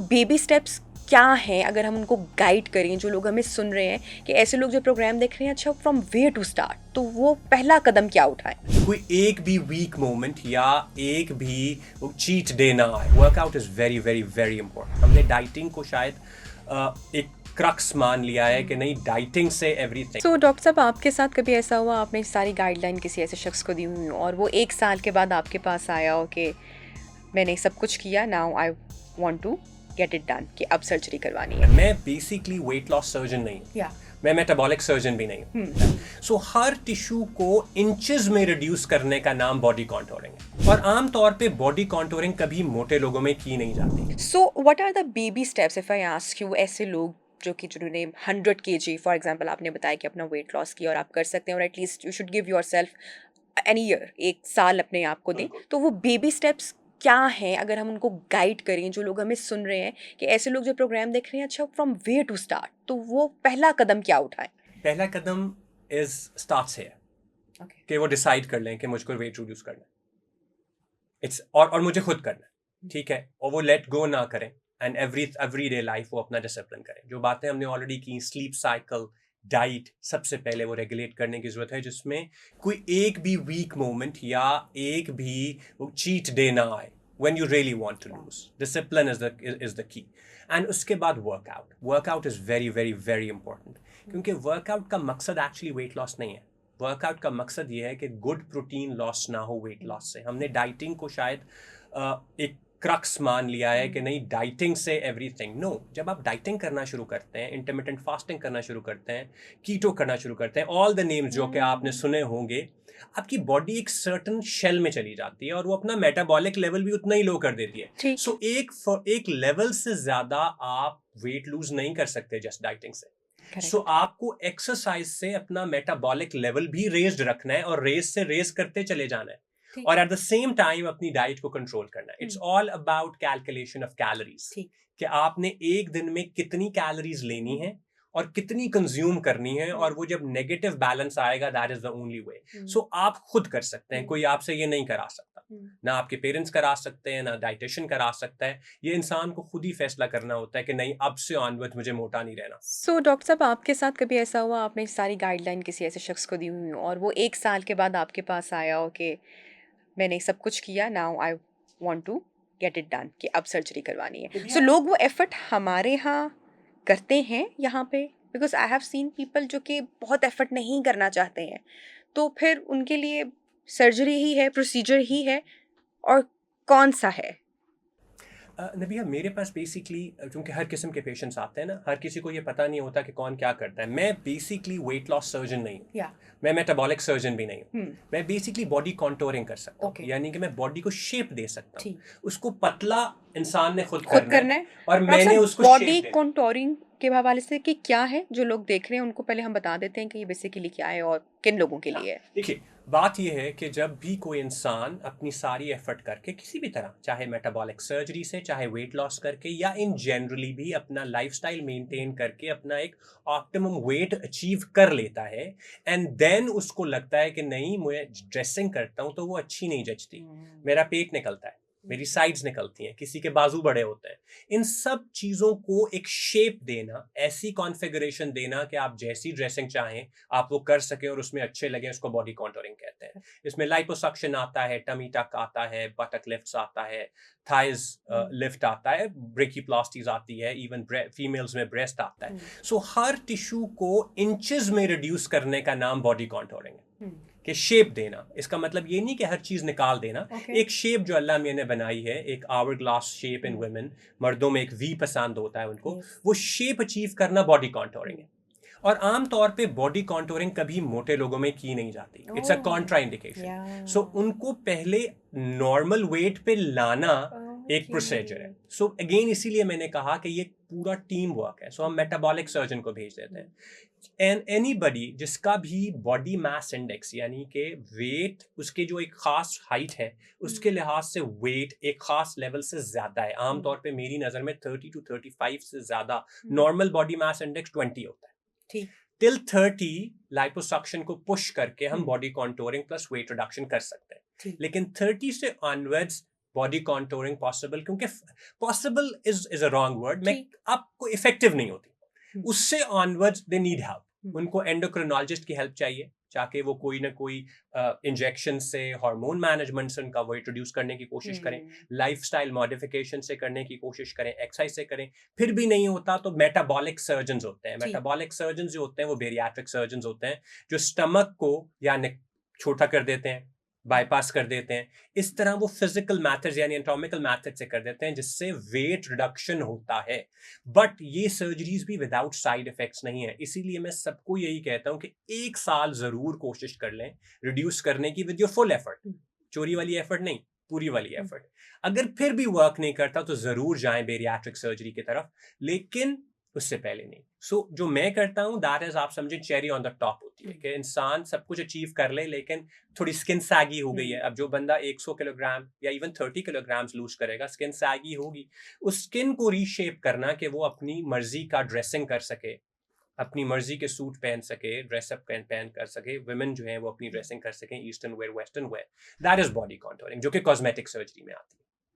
Baby steps क्या हैं अगर हम उनको गाइड करें, जो लोग हमें सुन रहे हैं कि ऐसे लोग जो प्रोग्राम देख रहे हैं, अच्छा फ्रॉम वेयर टू स्टार्ट, तो वो पहला कदम क्या उठाएं? कोई एक भी वीक मोमेंट या एक भी चीट डे ना आए। Workout is very very very important. हमने डाइटिंग को शायद एक क्रक्स मान लिया है कि नहीं, डाइटिंग से एवरीथिंग। सो डॉक्टर साहब, आपके साथ कभी ऐसा हुआ आपने सारी गाइडलाइन किसी ऐसे शख्स को दी हुई हो और वो 1 साल के बाद आपके पास आया हो कि मैंने सब कुछ किया, now I want to get it done, कि अब सर्जरी करवानी है? मैं बेसिकली वेट लॉस सर्जन नहीं हूँ, या मैं मेटाबॉलिक सर्जन भी नहीं हूँ। सो हर टिश्यू को इंचेस में रिड्यूस करने का नाम बॉडी कॉन्टोरिंग है, और आमतौर पे बॉडी कॉन्टोरिंग कभी मोटे लोगों में की नहीं जाती। So what are the baby steps if I ask you? ऐसे लोग जो कि जिन्होंने 100 kg फॉर एग्जांपल, आपने बताया कि अपना वेट लॉस किया और आप कर सकते हैं, और at least you should give yourself any year, 1 साल अपने आप को दें, तो वो बेबी स्टेप्स क्या हैं अगर हम उनको गाइड करें, जो लोग हमें सुन रहे हैं कि ऐसे लोग जो प्रोग्राम देख रहे हैं, अच्छा फ्रॉम वेयर टू स्टार्ट, तो वो पहला कदम क्या उठाएं? पहला कदम इज स्टार्ट्स है कि वो डिसाइड कर लें कि मुझको वेट रिड्यूस करना है, इट्स और मुझे खुद करना है, ठीक है, और वो लेट गो ना करें, एंड एवरी डे लाइफ वो अपना डिसिप्लिन करें। जो बातें हमने ऑलरेडी की, स्लीप साइकिल, डाइट, सबसे पहले वो रेगुलेट करने की जरूरत है, जिसमें कोई एक भी वीक मोमेंट या एक भी चीट डे ना आए when you really want to lose. Discipline is the key. And उसके बाद workout is very very very important, क्योंकि workout का मकसद actually weight loss नहीं है। वर्कआउट का मकसद ये है कि गुड प्रोटीन लॉस ना हो वेट लॉस से। हमने डाइटिंग को शायद एक क्रक्स मान लिया है कि नहीं, डाइटिंग से एवरीथिंग। नो, जब आप डाइटिंग करना शुरू करते हैं, इंटरमिटेंट फास्टिंग करना शुरू करते हैं, कीटो करना शुरू करते हैं, ऑल द नेम्स जो कि आपने सुने होंगे, आपकी बॉडी एक सर्टन शेल में चली जाती है और वो अपना मेटाबॉलिक लेवल भी उतना ही लो कर देती है। सो एक लेवल से ज्यादा आप वेट लूज नहीं कर सकते जस्ट डाइटिंग से। सो आपको एक्सरसाइज से अपना मेटाबॉलिक लेवल भी रेज्ड रखना है, और रेज से रेज करते चले जाना है, और एट द सेम टाइम अपनी डाइट को कंट्रोल करना है। It's all about calculation of calories, कि आपने एक दिन में कितनी कैलोरीज लेनी है और कितनी कंज्यूम करनी है, और वो जब नेगेटिव बैलेंस आएगा, that is the only way. So आप खुद कर सकते हैं, कोई आपसे ये नहीं करा सकता, ना आपके पेरेंट्स करा सकते हैं, ना डाइटिशियन करा सकता है। ये इंसान को खुद ही फैसला करना होता है कि नहीं, अब से ऑनवर्ड मुझे मोटा नहीं रहना। सो डॉक्टर साहब, आपके साथ कभी ऐसा हुआ आपने सारी गाइडलाइन किसी ऐसे शख्स को दी हुई हो और वो 1 साल के बाद आपके पास आया हो कि मैंने सब कुछ किया, now I want to get it done, कि अब सर्जरी करवानी है? सो लोग वो एफर्ट हमारे यहाँ करते हैं यहाँ पे, because I have seen people जो कि बहुत एफर्ट नहीं करना चाहते हैं, तो फिर उनके लिए सर्जरी ही है, प्रोसीजर ही है, और कौन सा है? नबिया, मेरे पास बेसिकली, क्योंकि हर किस्म के पेशेंट्स आते हैं ना, हर किसी को ये पता नहीं होता कि कौन क्या करता है। मैं बेसिकली वेट लॉस सर्जन नहीं हूँ, मैं मेटाबॉलिक सर्जन भी नहीं हूँ। मैं बेसिकली बॉडी कॉन्टोरिंग कर सकता हूँ, यानी कि मैं बॉडी को शेप दे सकता हूँ। उसको पतला इंसान ने खुद करना है, और मैंने उसको बॉडी कॉन्टोरिंग के हवाले से कि क्या है, जो लोग देख रहे हैं उनको पहले हम बता देते हैं कि ये बेसिकली क्या है और किन लोगों के लिए है। देखिए, बात यह है कि जब भी कोई इंसान अपनी सारी एफर्ट करके किसी भी तरह, चाहे मेटाबॉलिक सर्जरी से, चाहे वेट लॉस करके, या इन जनरली भी अपना लाइफस्टाइल मेंटेन करके अपना एक ऑप्टिमम वेट अचीव कर लेता है, एंड देन उसको लगता है कि नहीं, मैं ड्रेसिंग करता हूं तो वो अच्छी नहीं जचती, मेरा पेट निकलता है, मेरी साइड्स निकलती हैं, किसी के बाजू बड़े होते हैं, इन सब चीजों को एक शेप देना, ऐसी कॉन्फ़िगरेशन देना कि आप जैसी ड्रेसिंग चाहें आप वो कर सके और उसमें अच्छे लगे, उसको बॉडी कॉन्टोरिंग कहते हैं। इसमें लाइपोसक्शन आता है, टमी टक आता है, बटक लिफ्ट्स आता है, थाइज लिफ्ट आता है, ब्रेकियोप्लास्टीज आती है, इवन फीमेल्स में ब्रेस्ट आता है। सो हर टिश्यू को इंचेस में रिड्यूस करने का नाम बॉडी कॉन्टोरिंग है, कि शेप देना। इसका मतलब ये नहीं कि हर चीज निकाल देना, एक शेप जो अल्लाह मियां ने बनाई है, एक hourglass shape in women, मर्दों में एक वी पसंद होता है उनको, वो शेप अचीव करना बॉडी कॉन्टोरिंग है। और आमतौर पे बॉडी कॉन्टोरिंग कभी मोटे लोगों में की नहीं जाती, इट्स अ कॉन्ट्रा इंडिकेशन। सो उनको पहले नॉर्मल वेट पे लाना एक प्रोसीजर है। सो अगेन, इसीलिए मैंने कहा कि ये पूरा टीम वर्क है। सो हम मेटाबॉलिक सर्जन को भेज देते हैं, एंड एनीबडी जिसका भी बॉडी मास इंडेक्स, यानी कि वेट, उसके जो एक खास हाइट है उसके लिहाज से वेट एक खास लेवल से ज्यादा है, आमतौर पे मेरी नजर में 30 to 35 से ज्यादा, नॉर्मल बॉडी मास इंडेक्स 20 होता है। टिल 30 लाइपोसक्शन को पुश करके हम body contouring plus weight reduction कर सकते हैं, लेकिन 30 से ऑनवर्ड्स बॉडी कॉन्टोरिंग पॉसिबल, क्योंकि possible is a wrong word, मैं ठीक। आपको इफेक्टिव नहीं होती। हम्म। उससे ऑनवर्ड्स दे नीड हेल्प, हम्म। उनको एंडोक्रिनोलॉजिस्ट की हेल्प चाहिए, जाके वो कोई ना कोई इंजेक्शन से, हार्मोन मैनेजमेंट से उनका वेट रिड्यूस करने की कोशिश करें, लाइफस्टाइल मॉडिफिकेशन से करने की कोशिश करें, एक्सरसाइज से करें। फिर भी नहीं होता तो मेटाबॉलिक सर्जन्स होते हैं। जी। मेटाबॉलिक सर्जन्स जो होते हैं वो बेरियाट्रिक सर्जन्स होते हैं, जो स्टमक को या छोटा कर देते हैं, बाईपास कर देते हैं। इस तरह वो फिजिकल मैथड्स यानी एनाटॉमिकल मैथड से कर देते हैं, जिससे वेट रिडक्शन होता है। बट ये सर्जरीज भी विदाउट साइड इफेक्ट्स नहीं है, इसीलिए मैं सबको यही कहता हूं कि 1 साल जरूर कोशिश कर लें रिड्यूस करने की विद योर फुल एफर्ट, चोरी वाली एफर्ट नहीं, पूरी वाली एफर्ट। अगर फिर भी वर्क नहीं करता तो जरूर जाएं बेरियाट्रिक सर्जरी की तरफ, लेकिन उससे पहले नहीं। सो जो मैं करता हूं दैट इज, आप समझे, चेरी ऑन द टॉप होती है कि इंसान सब कुछ अचीव कर ले, लेकिन थोड़ी स्किन सैगी हो गई है। अब जो बंदा 100 किलोग्राम या इवन 30 किलोग्राम लूज करेगा, स्किन सैगी होगी। उस स्किन को रीशेप करना कि वो अपनी मर्जी का ड्रेसिंग कर सके, अपनी मर्जी के सूट पहन सके, ड्रेसअप पहन कर सके, वुमेन जो है वो अपनी ड्रेसिंग कर सकें, eastern wear, western wear, that is body contouring, जो कि कॉस्मेटिक सर्जरी में आती है।